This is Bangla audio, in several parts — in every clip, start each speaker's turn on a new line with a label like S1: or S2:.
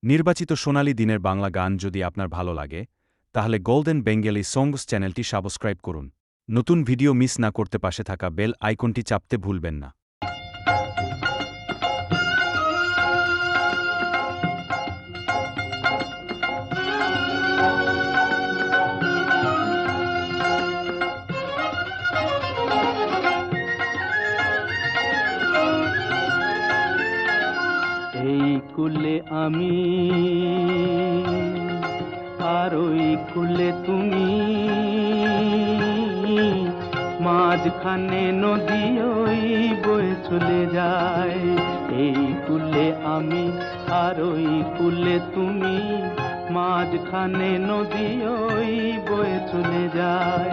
S1: নির্বাচিত সোনালী দিনের বাংলা গান যদি আপনার ভালো লাগে তাহলে গোল্ডেন বেঙ্গলি সংস চ্যানেলটি সাবস্ক্রাইব করুন। নতুন ভিডিও মিস না করতে পাশে থাকা বেল আইকনটি চাপতে ভুলবেন না।
S2: এই কুলে আমি আর ওই কুলে তুমি, মাঝখানে নদী ওই বয়ে চলে যায়। এই কুলে আমি আর ওই কুলে তুমি, মাঝখানে নদী ওই বয়ে চলে যায়।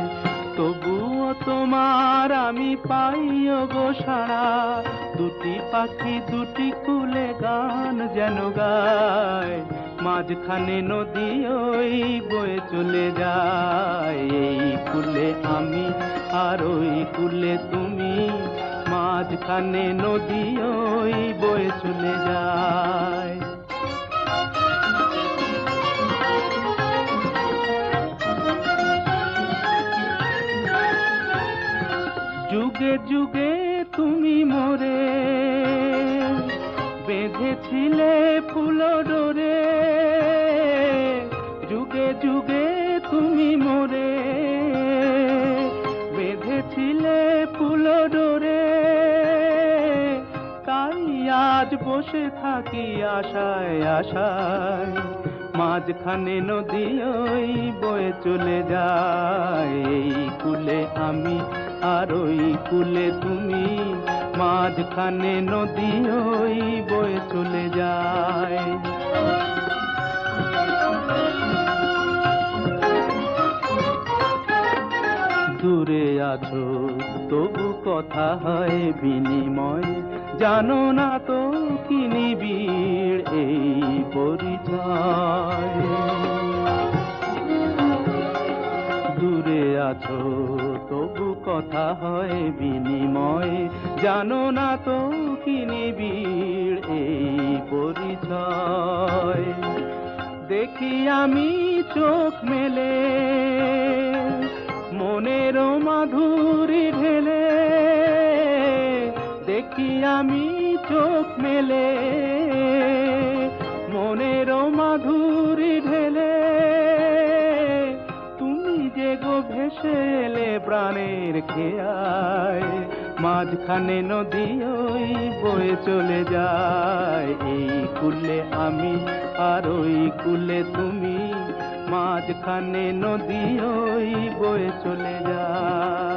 S2: তবুও তোমার আমি পাইও গো সাড়া, দুটি পাখি দুটি কুলে গান যেন গায়। মাঝখানে নদী ওই বয়ে চলে যায়। এই কুলে আমি আর ওই কুলে তুমি, মাঝখানে নদী ওই বয়ে চলে যায়। যুগে যুগে তুমি মোরে বেঁধেছিলে ফুল ডোরে, যুগে যুগে তুমি মোরে বেঁধেছিলে ফুল ডোরে। তাই আজ বসে থাকি আশায় আশায়, মাঝখানে নদী ওই বয়ে চলে যায়। এই কুলে আমি আর ওই কুলে তুমি, মাঝখানে নদী ওই বয়ে চলে যায়। দূরে আছো তবু কথা হয় বিনিময়, জানো না তো কি নিবিড় এই পরিচয়। দূরে আছো তবু কথা হয় বিনিময়, জানো না তো কি নিবিড় এই পরিচয়। দেখি আমি চোখ মেলে মনের মাধুরী ঢেলে, দেখি আমি চোখ মেলে মনের মাধুরী ঢেলে। তুমি যে গো ভেসে এলে প্রাণের খেয়ায়, মাঝখানে নদী ওই বয়ে চলে যায়। এই কুলে আমি আর ওই কুলে তুমি, মাঝখানে নদী ওই বয়ে চলে যায়।